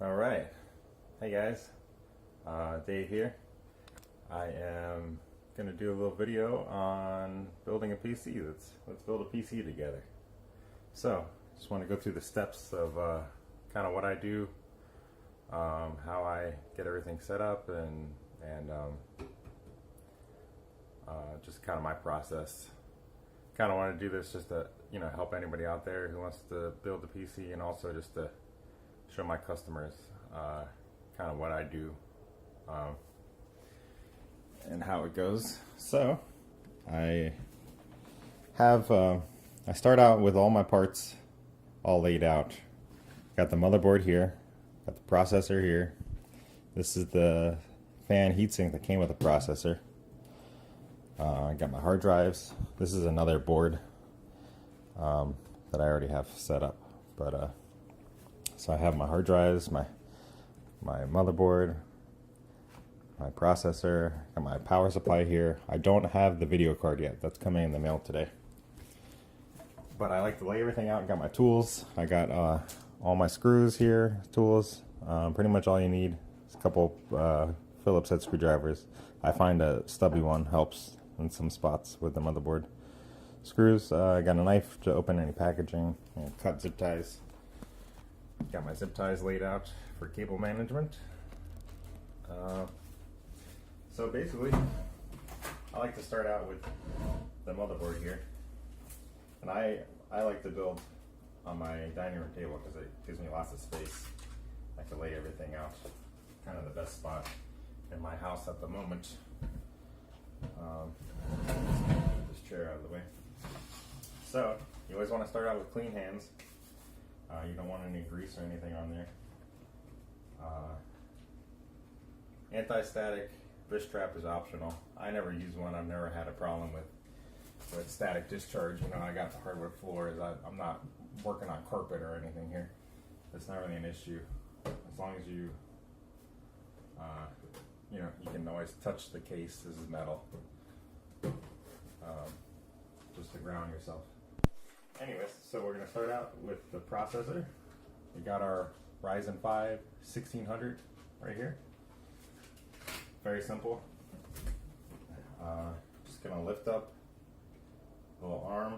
All right. Hey guys, Dave here. I am going to do a little video on building a PC. Let's build a PC together. So, just want to go through the steps of kind of what I do, how I get everything set up, and just kind of my process. Kind of want to do this just to help anybody out there who wants to build a PC, and also just to show my customers kind of what I do and how it goes. So I have I start out with all my parts all laid out. Got the motherboard here, got the processor here. This is the fan heatsink that came with the processor. I got my hard drives. This is another board that I already have set up, but so I have my hard drives, my motherboard, my processor, got my power supply here. I don't have the video card yet. That's coming in the mail today. But I like to lay everything out. Got my tools. I got all my screws here, tools. Pretty much all you need. It's a couple Phillips head screwdrivers. I find a stubby one helps in some spots with the motherboard. Screws. I got a knife to open any packaging. Cut zip ties. Got my zip ties laid out for cable management. So basically, I like to start out with the motherboard here. And I like to build on my dining room table because it gives me lots of space. I can lay everything out. Kind of the best spot in my house at the moment. This chair out of the way. So, you always want to start out with clean hands. You don't want any grease or anything on there. Anti-static fish trap is optional. I never use one. I've never had a problem with static discharge. I got the hardwood floors. I'm not working on carpet or anything here. It's not really an issue as long as you you can always touch the case. This is metal, just to ground yourself. Anyways, so we're going to start out with the processor. We got our Ryzen 5 1600 right here. Very simple. Just going to lift up a little arm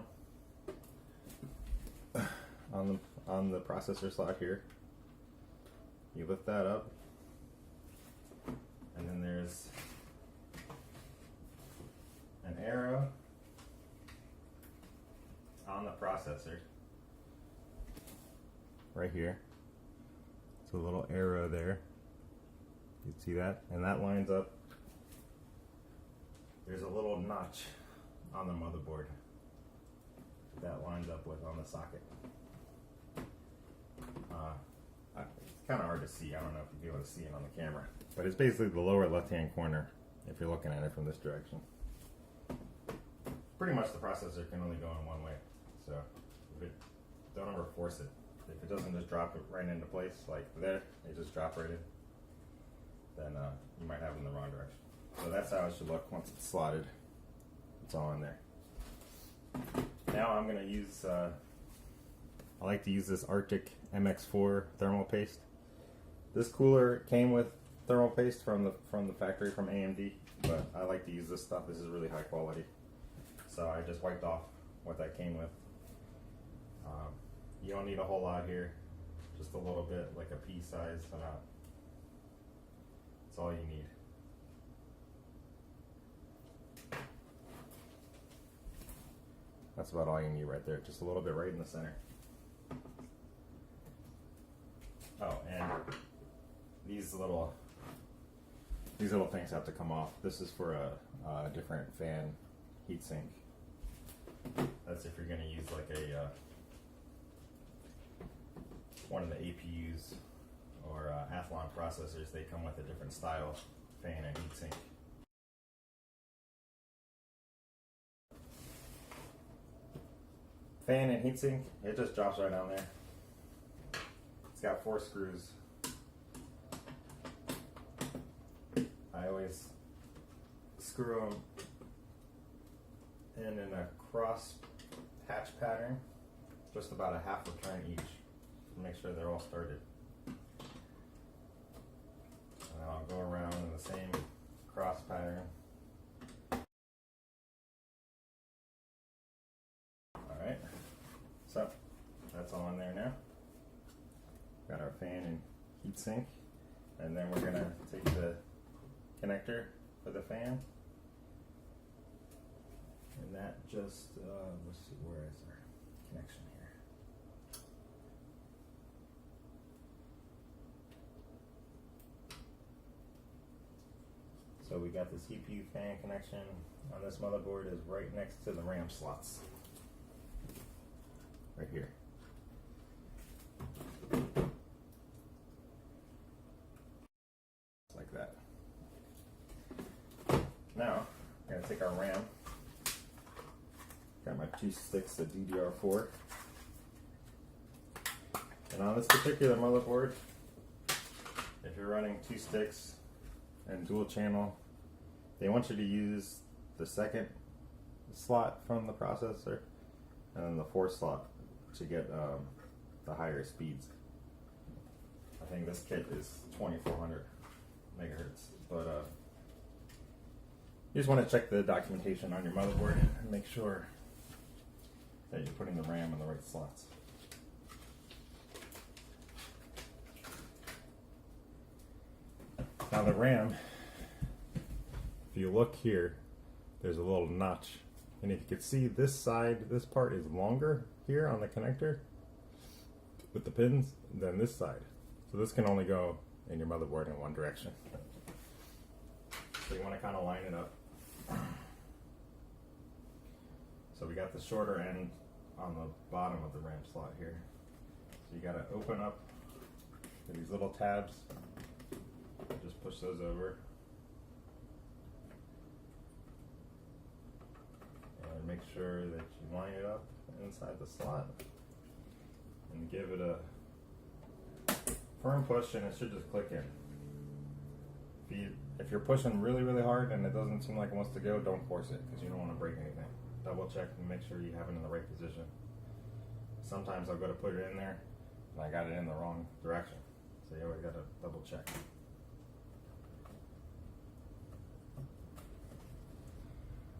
on the processor slot here. You lift that up, and then there's an arrow on the processor right here. It's a little arrow there. You can see that, and that lines up. There's a little notch on the motherboard that lines up with on the socket. It's kind of hard to see. I don't know if you'll be able to see it on the camera, but it's basically the lower left-hand corner if you're looking at it from this direction. Pretty much the processor can only go in one way, so don't ever force it. If it doesn't just drop it right into place, like there, it just drop right in, then you might have it in the wrong direction. So that's how it should look once it's slotted. It's all in there. Now I'm going to use, I like to use this Arctic MX4 thermal paste. This cooler came with thermal paste from the factory from A.D.D, but I like to use this stuff. This is really high quality. So I just wiped off what that came with. You don't need a whole lot here, just a little bit, like a pea size amount. That's all you need. That's about all you need right there, just a little bit right in the center. Oh, and these little things have to come off. This is for a different fan heatsink. That's if you're going to use like a one of the APUs or Athlon processors. They come with a different style fan and heatsink. Fan and heatsink, it just drops right down there. It's got 4 screws. I always screw them in a cross hatch pattern, just about a half a turn each, to make sure they're all started. go around in the same cross pattern. Alright, so that's all in there now. Got our fan and heat sink, and then we're gonna take the connector for the fan, and that just, let's see, where is our connection here? So we got the CPU fan connection on this motherboard is right next to the RAM slots. Right here. Like that. Now, I'm going to take our RAM. Got my 2 sticks of DDR4. And on this particular motherboard, if you're running 2 sticks and dual channel, they want you to use the second slot from the processor and then the 4th slot to get the higher speeds. I think this kit is 2400 megahertz, but you just want to check the documentation on your motherboard and make sure that you're putting the RAM in the right slots. Now the RAM, if you look here, there's a little notch, and if you can see this side, this part is longer here on the connector with the pins than this side. So this can only go in your motherboard in one direction. So you want to kind of line it up. So we got the shorter end on the bottom of the RAM slot here. So you got to open up these little tabs. Just push those over. And make sure that you line it up inside the slot. And give it a firm push, and it should just click in. If you're pushing really, really hard and it doesn't seem like it wants to go, don't force it, because you don't want to break anything. Double check and make sure you have it in the right position. Sometimes I'll go to put it in there and I got it in the wrong direction. So you always got to double check.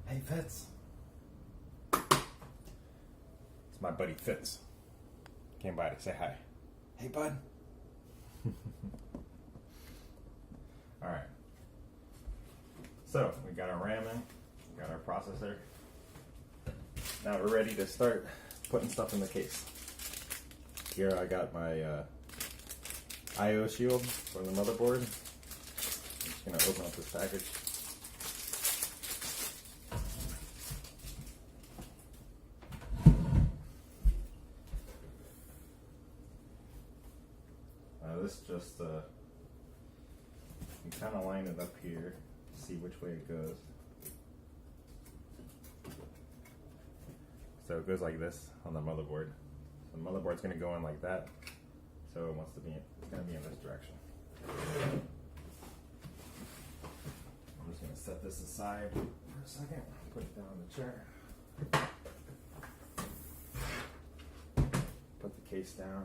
Hey Fitz. It's my buddy Fitz. Came by to say hi. Hey bud. Alright. So we got our RAM in, we got our processor. Now we're ready to start putting stuff in the case. Here I got my I/O shield for the motherboard. I'm just going to open up this package. This just, you kind of line it up here, see which way it goes. So it goes like this on the motherboard. So the motherboard's going to go in like that. So it wants to be, it's going to be in this direction. I'm just going to set this aside for a second, put it down on the chair. Put the case down.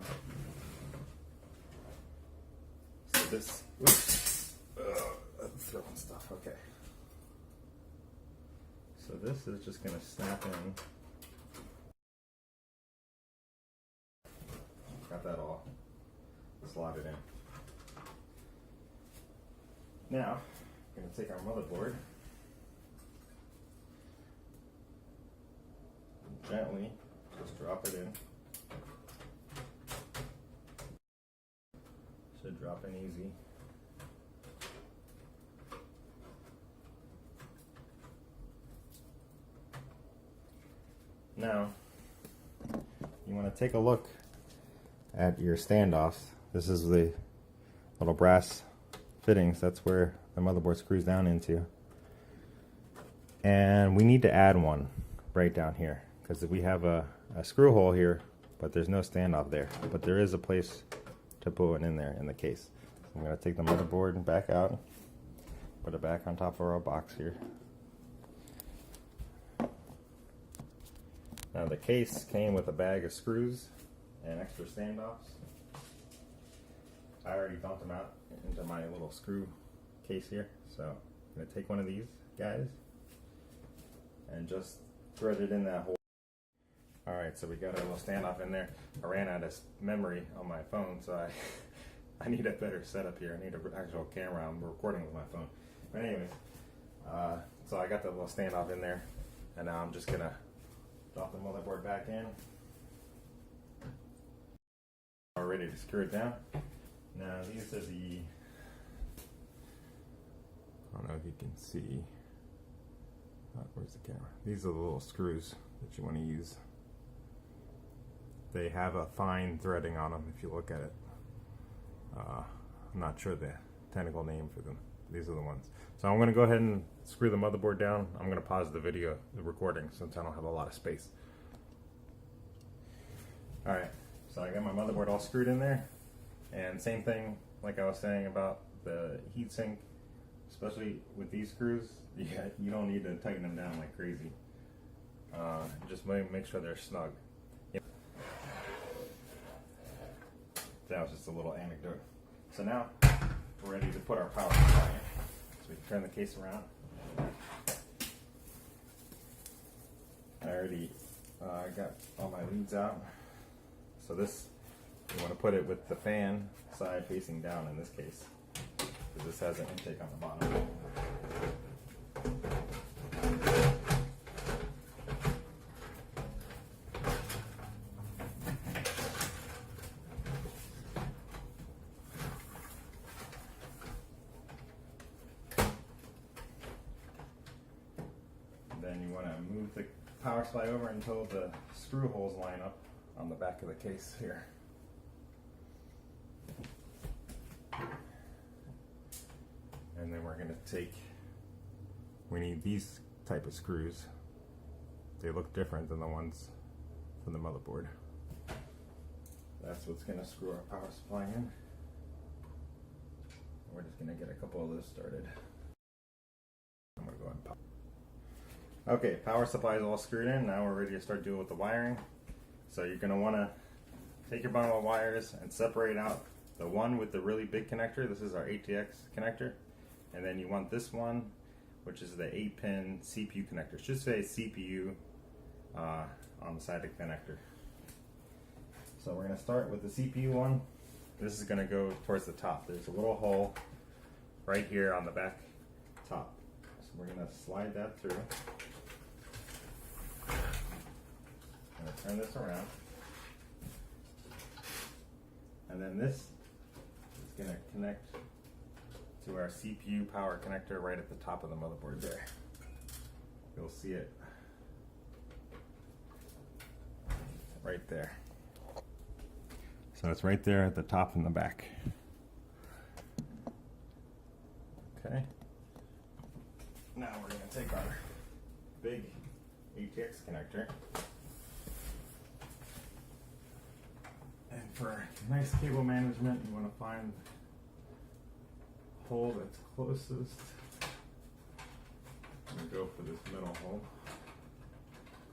So this, oops, I'm throwing stuff, okay. So this is just going to snap in. Got that all slotted in. Now, I'm going to take our motherboard and gently just drop it in. Should drop in easy. Now, you want to take a look at your standoffs. This is the little brass fittings. That's where the motherboard screws down into. And we need to add one right down here, because we have a screw hole here, but there's no standoff there. But there is a place to put one in there in the case. So I'm going to take the motherboard back out, put it back on top of our box here. Now the case came with a bag of screws and extra standoffs. I already dumped them out into my little screw case here. So I'm gonna take one of these guys and just thread it in that hole. All right, so we got a little standoff in there. I ran out of memory on my phone, so I need a better setup here. I need an actual camera. I'm recording with my phone. But anyways, so I got the little standoff in there, and now I'm just gonna drop the motherboard back in. We're ready to screw it down. Now these are the, I don't know if you can see, where's the camera? These are the little screws that you want to use. They have a fine threading on them if you look at it. I'm not sure the technical name for them. These are the ones. So I'm going to go ahead and screw the motherboard down. I'm going to pause the recording, since I don't have a lot of space. Alright, so I got my motherboard all screwed in there. And same thing, like I was saying about the heatsink, especially with these screws, you don't need to tighten them down like crazy. Just make sure they're snug. That was just a little anecdote. So now we're ready to put our power supply in. So we can turn the case around. I already got all my leads out. So this, you want to put it with the fan side facing down in this case, because this has an intake on the bottom. Then you want to move the power supply over until the screw holes line up on the back of the case here. And then we're going to take, we need these type of screws. They look different than the ones from the motherboard. That's what's going to screw our power supply in. We're just going to get a couple of those started. I'm going to go ahead and pop. Okay, power supply is all screwed in. Now we're ready to start dealing with the wiring. So you're going to want to take your bundle of wires and separate out the one with the really big connector. This is our ATX connector. And then you want this one, which is the 8-pin CPU connector. It should say CPU on the side of the connector. So we're going to start with the CPU one. This is going to go towards the top. There's a little hole right here on the back top. So we're going to slide that through. I'm going to turn this around. And then this is going to connect to our CPU power connector right at the top of the motherboard there. You'll see it right there. So it's right there at the top and the back. Okay. Now we're going to take our big ATX connector. And for nice cable management, you want to find the hole that's closest. I'm going to go for this middle hole.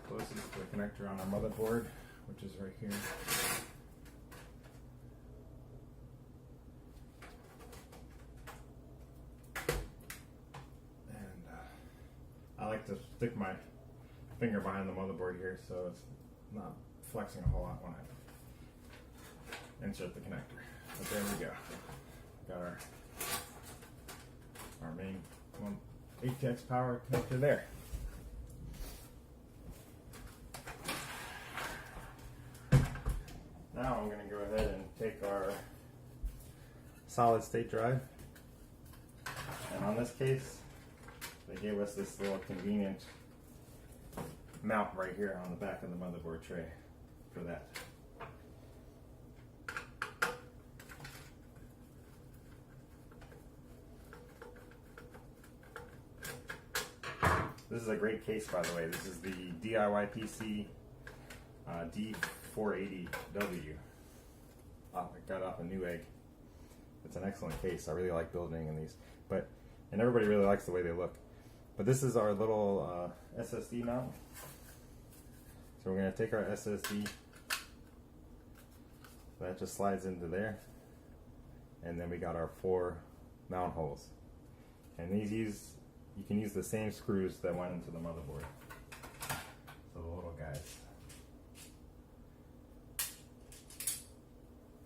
Closest to the connector on our motherboard, which is right here. I like to stick my finger behind the motherboard here so it's not flexing a whole lot when I insert the connector. But there we go. Got our main ATX power connector there. Now I'm going to go ahead and take our solid state drive, and on this case they gave us this little convenient mount right here on the back of the motherboard tray for that. This is a great case, by the way. This is the DIY PC D480W. I got off a Newegg. It's an excellent case. I really like building in these, and everybody really likes the way they look. But this is our little SSD mount. So we're going to take our SSD. That just slides into there. And then we got our 4 mount holes. And you can use the same screws that went into the motherboard. So the little guys.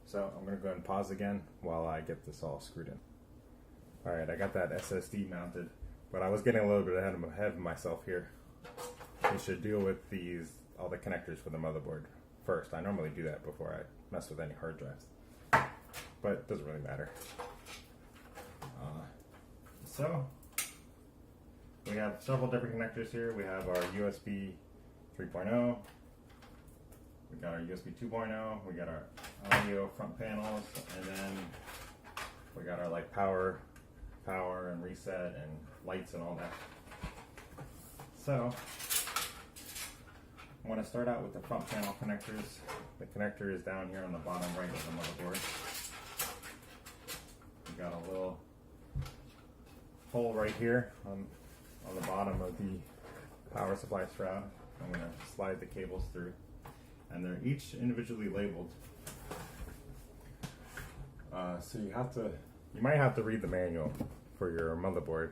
So I'm going to go ahead and pause again while I get this all screwed in. Alright, I got that SSD mounted, but I was getting a little bit ahead of myself here. We should deal with all the connectors for the motherboard first. I normally do that before I mess with any hard drives, but it doesn't really matter. So we have several different connectors here. We have our USB 3.0, we got our USB 2.0, we got our audio front panels, and then we got our like power and reset and lights and all that. So I'm going to start out with the front panel connectors. The connector is down here on the bottom right of the motherboard. We got a little hole right here on the bottom of the power supply strap. I'm going to slide the cables through, and they're each individually labeled. So you might have to read the manual for your motherboard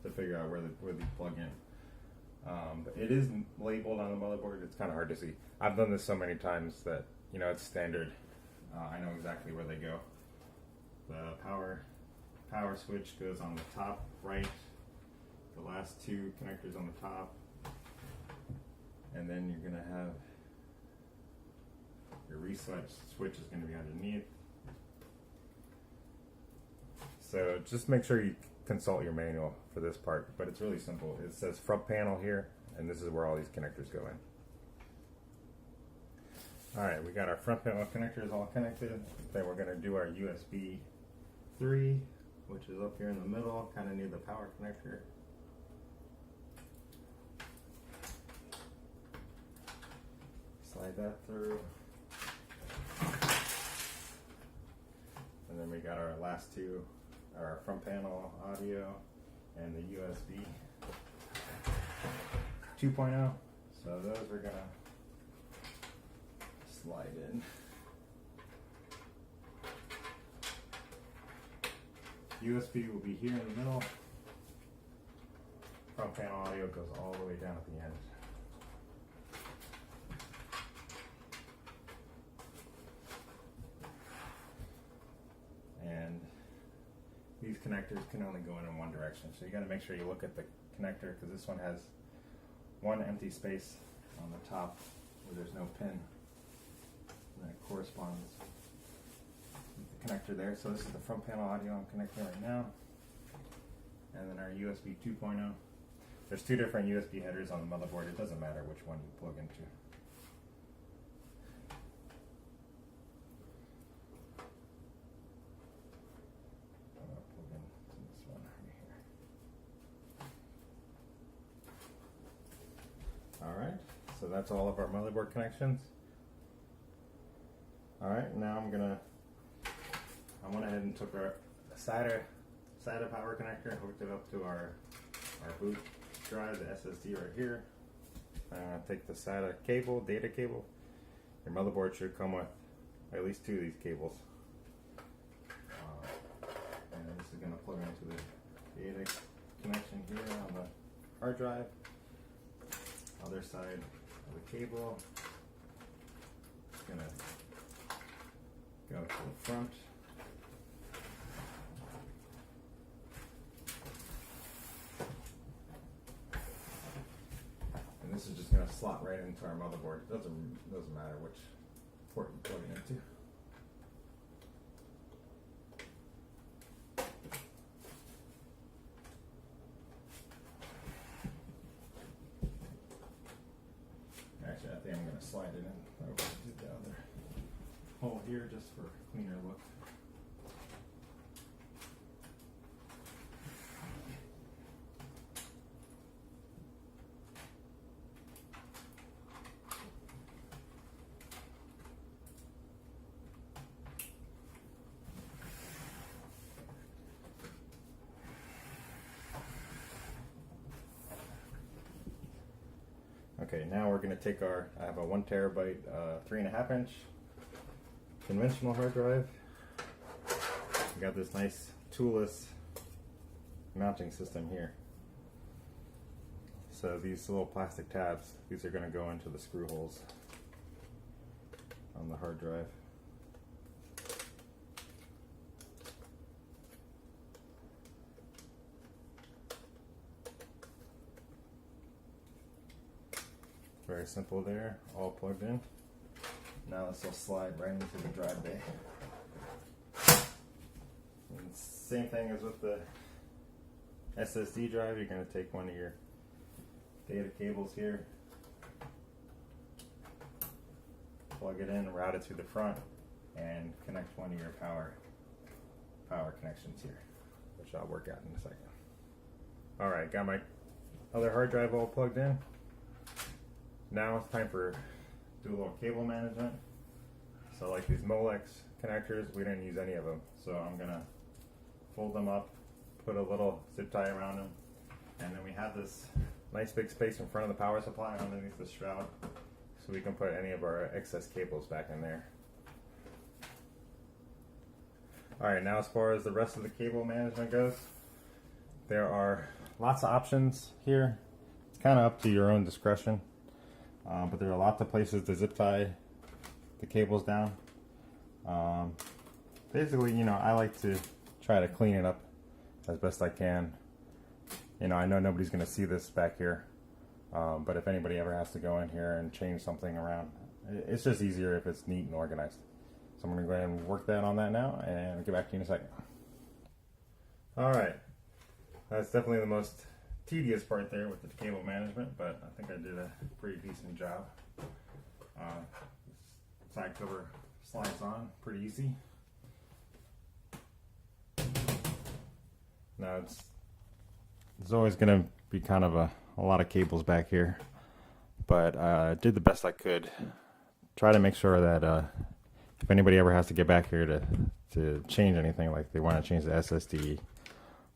to figure out where they plug in. But it is labeled on the motherboard. It's kind of hard to see. I've done this so many times that it's standard. I know exactly where they go. The power switch goes on the top right. The last two connectors on the top, and then you're gonna have your reset switch is gonna be underneath. So just make sure you consult your manual for this part, but it's really simple. It says front panel here, and this is where all these connectors go in. Alright, we got our front panel connectors all connected. Then we're going to do our USB 3, which is up here in the middle, kind of near the power connector. Slide that through. And then we got our last two, our front panel audio and the USB 2.0. So those we're gonna slide in. USB will be here in the middle. Front panel audio goes all the way down at the end. And these connectors can only go in one direction, so you got to make sure you look at the connector, because this one has one empty space on the top where there's no pin, and that corresponds with the connector there. So this is the front panel audio I'm connecting right now, and then our USB 2.0. There's two different USB headers on the motherboard. It doesn't matter which one you plug into. Alright, so that's all of our motherboard connections. Alright, now I went ahead and took our SATA power connector, hooked it up to our boot drive, the SSD right here. I'm going to take the SATA cable, data cable. Your motherboard should come with at least two of these cables. And this is going to plug into the data connection here on the hard drive. Other side of the cable, it's gonna go to the front. And this is just gonna slot right into our motherboard. It doesn't matter which port you plug it into. Actually, I think I'm going to slide it in over to the other hole here just for a cleaner look. Okay, now we're going to take I have a 1 terabyte, 3.5 inch conventional hard drive. We got this nice toolless mounting system here. So these little plastic tabs, these are going to go into the screw holes on the hard drive. Very simple there, all plugged in. Now this will slide right into the drive bay. And same thing as with the SSD drive, you're going to take one of your data cables here, plug it in, route it through the front, and connect one of your power connections here, which I'll work out in a second. Alright, got my other hard drive all plugged in. Now it's time for do a little cable management. So like these Molex connectors, we didn't use any of them. So I'm gonna fold them up, put a little zip tie around them, and then we have this nice big space in front of the power supply underneath the shroud, so we can put any of our excess cables back in there. Alright, now as far as the rest of the cable management goes, there are lots of options here. It's kind of up to your own discretion. But there are lots of places to zip tie the cables down. Basically, you know, I like to try to clean it up as best I can. You know, I know nobody's going to see this back here, but if anybody ever has to go in here and change something around, it's just easier if it's neat and organized. So I'm going to go ahead and work that on that now, and I'll get back to you in a second. Alright, that's definitely the most tedious part there with the cable management, but I think I did a pretty decent job. Side cover slides on pretty easy. Now it's always going to be kind of a lot of cables back here, but I did the best I could. Try to make sure that if anybody ever has to get back here to change anything, like they want to change the SSD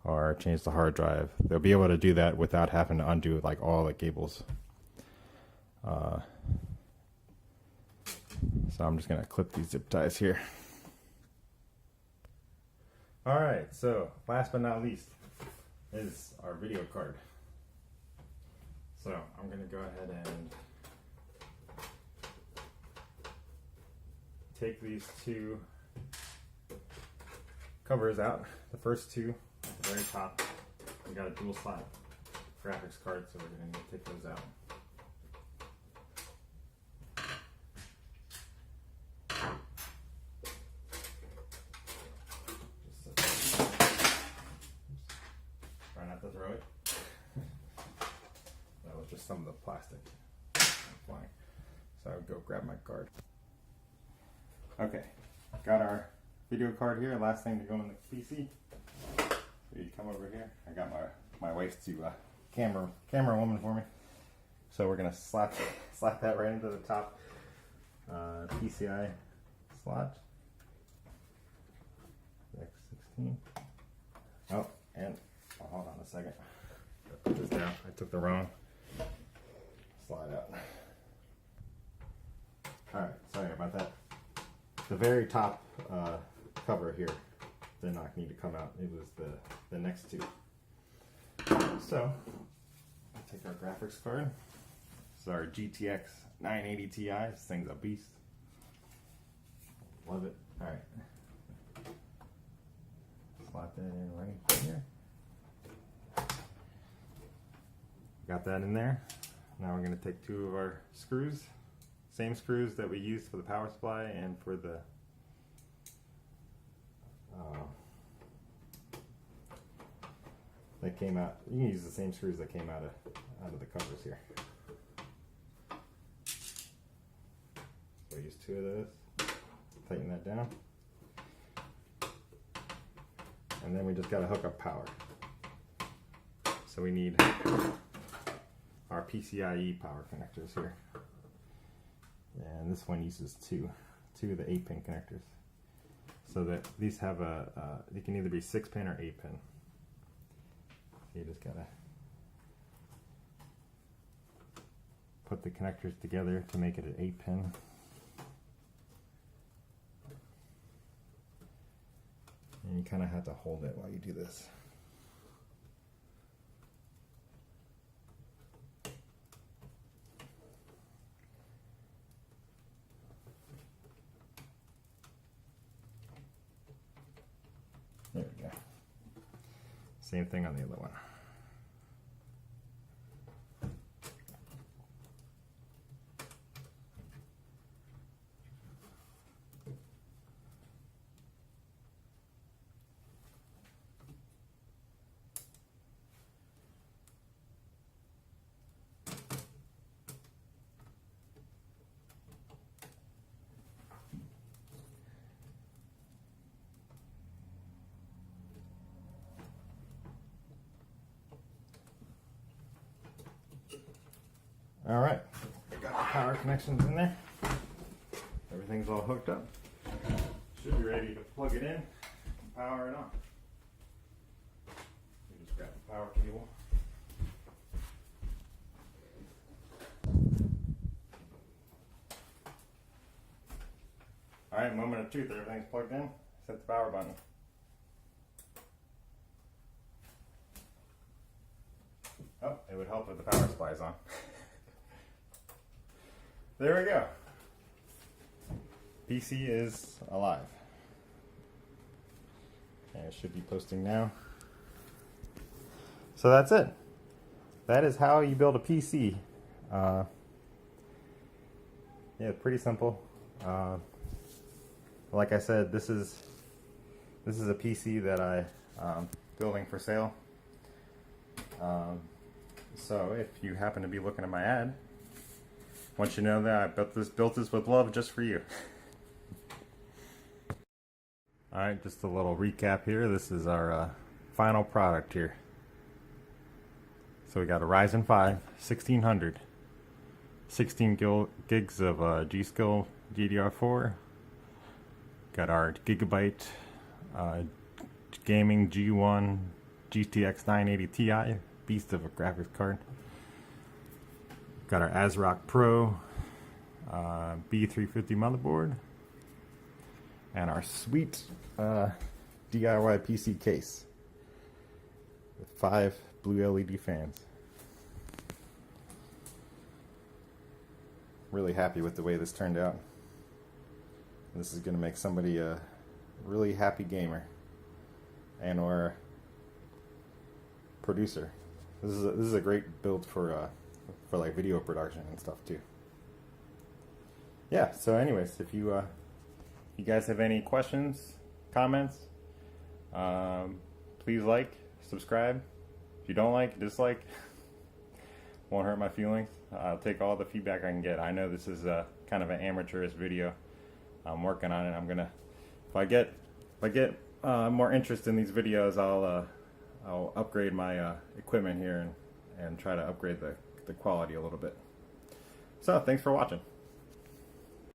or change the hard drive, they'll be able to do that without having to undo like all the cables. So I'm just gonna clip these zip ties here. Alright, so last but not least is our video card. So I'm gonna go ahead and take these two covers out. The first two at the very top, we got a dual slot graphics card, so we're going to take those out. Try not to throw it. That was just some of the plastic flying. So I would go grab my card. Okay, got our video card here. Last thing to go in the PC. So you come over here. I got my wife to camera woman for me. So we're gonna slap that right into the top PCI slot. X16. Oh, and hold on a second. Put this down. I took the wrong slide out. All right, sorry about that. The very top cover here did not need to come out. It was the next two. So, I'll take our graphics card. This is our GTX 980 Ti. This thing's a beast. Love it. Alright. Slot that in right here. Got that in there. Now we're going to take two of our screws. Same screws that we used for the power supply and for the that came out. You can use the same screws that came out of the covers here. So use two of those. Tighten that down, and then we just got to hook up power. So we need our PCIe power connectors here. And this one uses two of the 8-pin connectors. So that these have they can either be 6-pin or 8-pin. So you just gotta put the connectors together to make it an 8-pin. And you kind of have to hold it while you do this. Same thing on the other one. All right, got the power connections in there. Everything's all hooked up. Should be ready to plug it in and power it on. You just grab the power cable. All right, moment of truth. Everything's plugged in. Set the power button. Oh, it would help if the power supply is on. There we go. PC is alive. And it should be posting now. So that's it. That is how you build a PC. Yeah, pretty simple. Like I said, this is a PC that I'm building for sale. So if you happen to be looking at my ad, I want you to know that I built this with love just for you. Alright, just a little recap here. This is our final product here. So we got a Ryzen 5 1600, 16 gigs of G-Skill DDR4. Got our Gigabyte gaming G1 GTX 980 Ti, beast of a graphics card. Got our ASRock Pro B350 motherboard, and our sweet DIY PC case with 5 blue LED fans. Really happy with the way this turned out. This is going to make somebody a really happy gamer and or producer. This is a great build for like video production and stuff too. Yeah, so anyways, if you guys have any questions, comments, please like, subscribe. If you don't like, dislike. Won't hurt my feelings. I'll take all the feedback I can get. I know this is kind of an amateurish video. I'm working on it. I'm gonna, if I get more interest in these videos, I'll upgrade my equipment here and try to upgrade the quality a little bit. So thanks for watching.